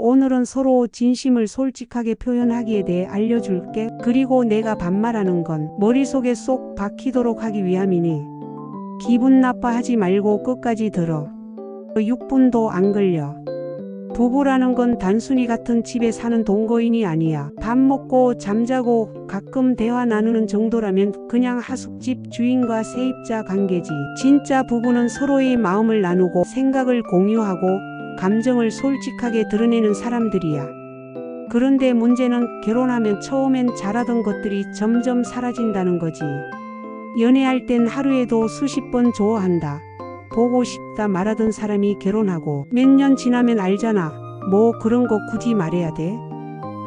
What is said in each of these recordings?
오늘은 서로 진심을 솔직하게 표현하기에 대해 알려줄게. 그리고 내가 반말하는 건 머릿속에 쏙 박히도록 하기 위함이니 기분 나빠하지 말고 끝까지 들어. 6분도 안 걸려. 부부라는 건 단순히 같은 집에 사는 동거인이 아니야. 밥 먹고 잠자고 가끔 대화 나누는 정도라면 그냥 하숙집 주인과 세입자 관계지. 진짜 부부는 서로의 마음을 나누고 생각을 공유하고 감정을 솔직하게 드러내는 사람들이야. 그런데 문제는 결혼하면 처음엔 잘하던 것들이 점점 사라진다는 거지. 연애할 땐 하루에도 수십 번 좋아한다, 보고 싶다 말하던 사람이 결혼하고 몇 년 지나면 알잖아. 뭐 그런 거 굳이 말해야 돼?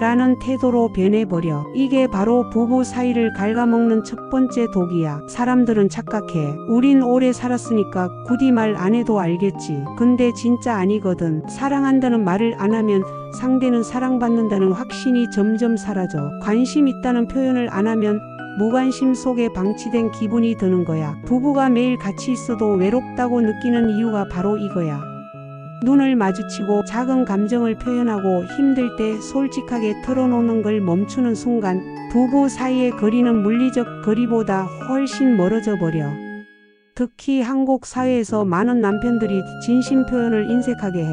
라는 태도로 변해버려. 이게 바로 부부 사이를 갉아먹는 첫 번째 독이야. 사람들은 착각해. 우린 오래 살았으니까 굳이 말 안 해도 알겠지. 근데 진짜 아니거든. 사랑한다는 말을 안 하면 상대는 사랑받는다는 확신이 점점 사라져. 관심 있다는 표현을 안 하면 무관심 속에 방치된 기분이 드는 거야. 부부가 매일 같이 있어도 외롭다고 느끼는 이유가 바로 이거야. 눈을 마주치고 작은 감정을 표현하고 힘들 때 솔직하게 털어놓는 걸 멈추는 순간 부부 사이의 거리는 물리적 거리보다 훨씬 멀어져 버려. 특히 한국 사회에서 많은 남편들이 진심 표현을 인색하게 해.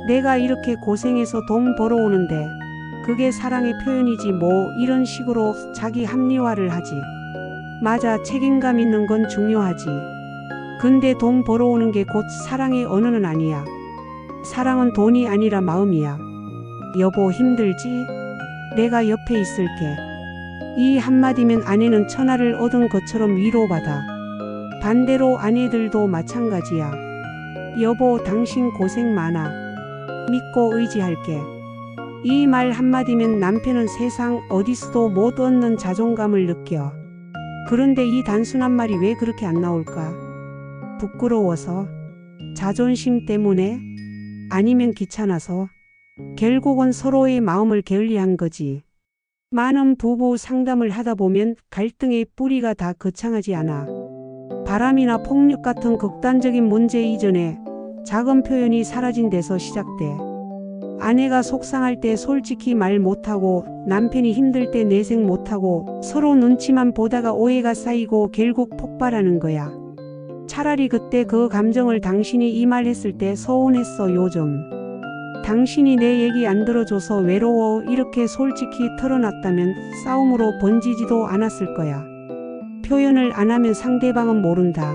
내가 이렇게 고생해서 돈 벌어오는데 그게 사랑의 표현이지 뭐, 이런 식으로 자기 합리화를 하지. 맞아, 책임감 있는 건 중요하지. 근데 돈 벌어오는 게 곧 사랑의 언어는 아니야. 사랑은 돈이 아니라 마음이야. 여보 힘들지? 내가 옆에 있을게. 이 한마디면 아내는 천하를 얻은 것처럼 위로받아. 반대로 아내들도 마찬가지야. 여보 당신 고생 많아. 믿고 의지할게. 이 말 한마디면 남편은 세상 어디서도 못 얻는 자존감을 느껴. 그런데 이 단순한 말이 왜 그렇게 안 나올까? 부끄러워서? 자존심 때문에? 아니면 귀찮아서? 결국은 서로의 마음을 게을리한 거지. 많은 부부 상담을 하다 보면 갈등의 뿌리가 다 거창하지 않아. 바람이나 폭력 같은 극단적인 문제 이전에 작은 표현이 사라진 데서 시작돼. 아내가 속상할 때 솔직히 말 못하고 남편이 힘들 때 내색 못하고 서로 눈치만 보다가 오해가 쌓이고 결국 폭발하는 거야. 차라리 그때 그 감정을 당신이 이 말 했을 때 서운했어. 요즘 당신이 내 얘기 안 들어줘서 외로워. 이렇게 솔직히 털어놨다면 싸움으로 번지지도 않았을 거야. 표현을 안 하면 상대방은 모른다.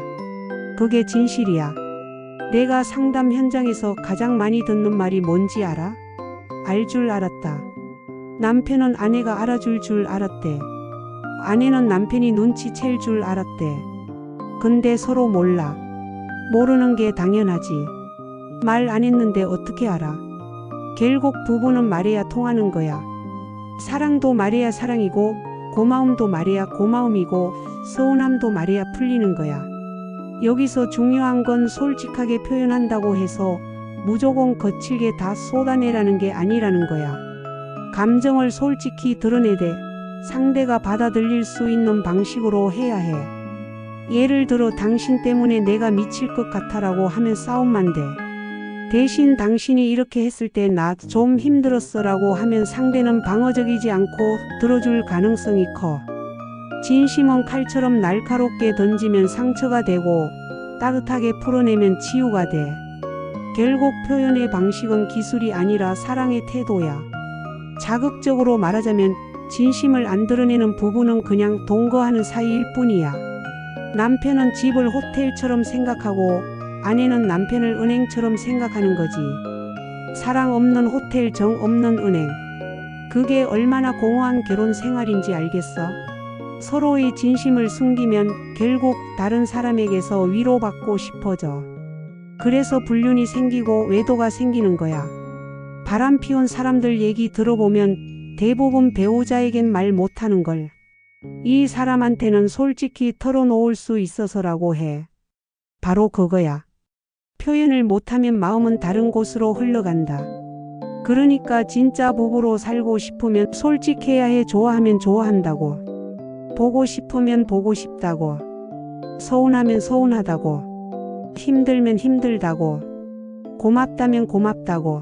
그게 진실이야. 내가 상담 현장에서 가장 많이 듣는 말이 뭔지 알아? 알 줄 알았다. 남편은 아내가 알아줄 줄 알았대. 아내는 남편이 눈치챌 줄 알았대. 근데 서로 몰라. 모르는 게 당연하지. 말 안 했는데 어떻게 알아? 결국 부부는 말해야 통하는 거야. 사랑도 말해야 사랑이고, 고마움도 말해야 고마움이고, 서운함도 말해야 풀리는 거야. 여기서 중요한 건 솔직하게 표현한다고 해서 무조건 거칠게 다 쏟아내라는 게 아니라는 거야. 감정을 솔직히 드러내되 상대가 받아들일 수 있는 방식으로 해야 해. 예를 들어 당신 때문에 내가 미칠 것 같아라고 하면 싸움만 돼. 대신 당신이 이렇게 했을 때 나 좀 힘들었어 라고 하면 상대는 방어적이지 않고 들어줄 가능성이 커. 진심은 칼처럼 날카롭게 던지면 상처가 되고 따뜻하게 풀어내면 치유가 돼. 결국 표현의 방식은 기술이 아니라 사랑의 태도야. 자극적으로 말하자면 진심을 안 드러내는 부부는 그냥 동거하는 사이일 뿐이야. 남편은 집을 호텔처럼 생각하고 아내는 남편을 은행처럼 생각하는 거지. 사랑 없는 호텔, 정 없는 은행. 그게 얼마나 공허한 결혼 생활인지 알겠어? 서로의 진심을 숨기면 결국 다른 사람에게서 위로받고 싶어져. 그래서 불륜이 생기고 외도가 생기는 거야. 바람 피운 사람들 얘기 들어보면 대부분 배우자에겐 말 못하는 걸 이 사람한테는 솔직히 털어놓을 수 있어서라고 해. 바로 그거야. 표현을 못하면 마음은 다른 곳으로 흘러간다. 그러니까 진짜 부부로 살고 싶으면 솔직해야 해. 좋아하면 좋아한다고. 보고 싶으면 보고 싶다고. 서운하면 서운하다고. 힘들면 힘들다고. 고맙다면 고맙다고.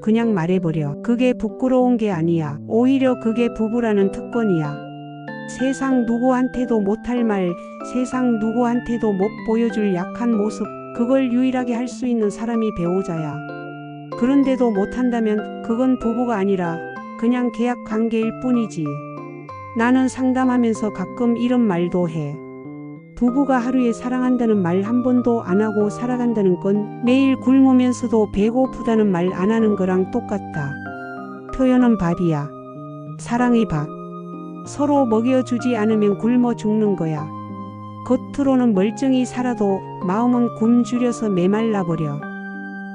그냥 말해버려. 그게 부끄러운 게 아니야. 오히려 그게 부부라는 특권이야. 세상 누구한테도 못할 말, 세상 누구한테도 못 보여줄 약한 모습, 그걸 유일하게 할 수 있는 사람이 배우자야. 그런데도 못한다면 그건 부부가 아니라 그냥 계약 관계일 뿐이지. 나는 상담하면서 가끔 이런 말도 해. 부부가 하루에 사랑한다는 말 한 번도 안 하고 살아간다는 건 매일 굶으면서도 배고프다는 말 안 하는 거랑 똑같다. 표현은 밥이야. 사랑의 밥. 서로 먹여주지 않으면 굶어 죽는 거야. 겉으로는 멀쩡히 살아도 마음은 굶주려서 메말라 버려.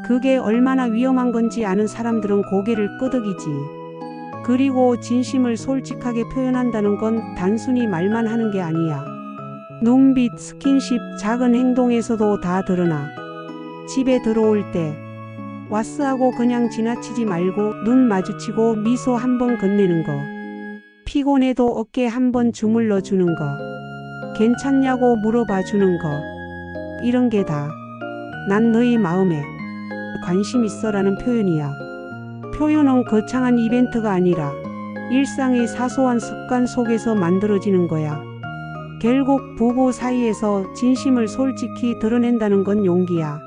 그게 얼마나 위험한 건지 아는 사람들은 고개를 끄덕이지. 그리고 진심을 솔직하게 표현한다는 건 단순히 말만 하는 게 아니야. 눈빛, 스킨십, 작은 행동에서도 다 드러나. 집에 들어올 때 왔어 하고 그냥 지나치지 말고 눈 마주치고 미소 한번 건네는 거. 피곤해도 어깨 한번 주물러 주는 거. 괜찮냐고 물어봐 주는 거. 이런 게 다 난 너의 마음에 관심 있어라는 표현이야. 표현은 거창한 이벤트가 아니라 일상의 사소한 습관 속에서 만들어지는 거야. 결국 부부 사이에서 진심을 솔직히 드러낸다는 건 용기야.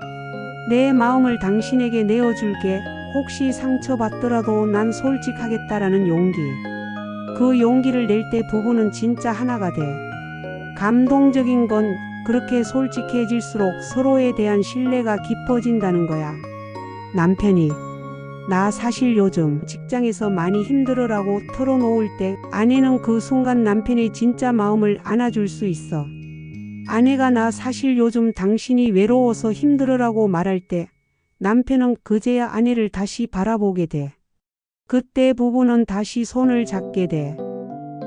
내 마음을 당신에게 내어줄게. 혹시 상처받더라도 난 솔직하겠다라는 용기. 그 용기를 낼 때 부부는 진짜 하나가 돼. 감동적인 건 그렇게 솔직해질수록 서로에 대한 신뢰가 깊어진다는 거야. 남편이 나 사실 요즘 직장에서 많이 힘들어라고 털어놓을 때 아내는 그 순간 남편의 진짜 마음을 안아줄 수 있어. 아내가 나 사실 요즘 당신이 외로워서 힘들어라고 말할 때 남편은 그제야 아내를 다시 바라보게 돼. 그때 부부는 다시 손을 잡게 돼.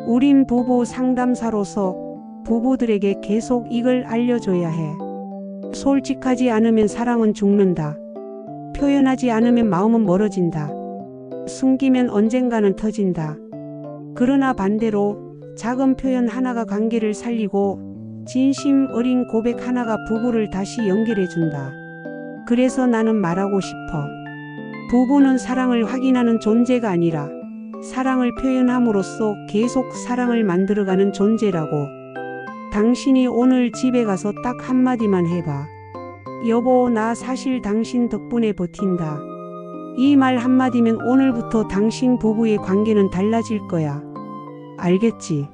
우린 부부 상담사로서 부부들에게 계속 이걸 알려줘야 해. 솔직하지 않으면 사랑은 죽는다. 표현하지 않으면 마음은 멀어진다. 숨기면 언젠가는 터진다. 그러나 반대로 작은 표현 하나가 관계를 살리고 진심 어린 고백 하나가 부부를 다시 연결해준다. 그래서 나는 말하고 싶어. 부부는 사랑을 확인하는 존재가 아니라 사랑을 표현함으로써 계속 사랑을 만들어가는 존재라고. 당신이 오늘 집에 가서 딱 한마디만 해봐. 여보, 나 사실 당신 덕분에 버틴다. 이 말 한마디면 오늘부터 당신 부부의 관계는 달라질 거야. 알겠지?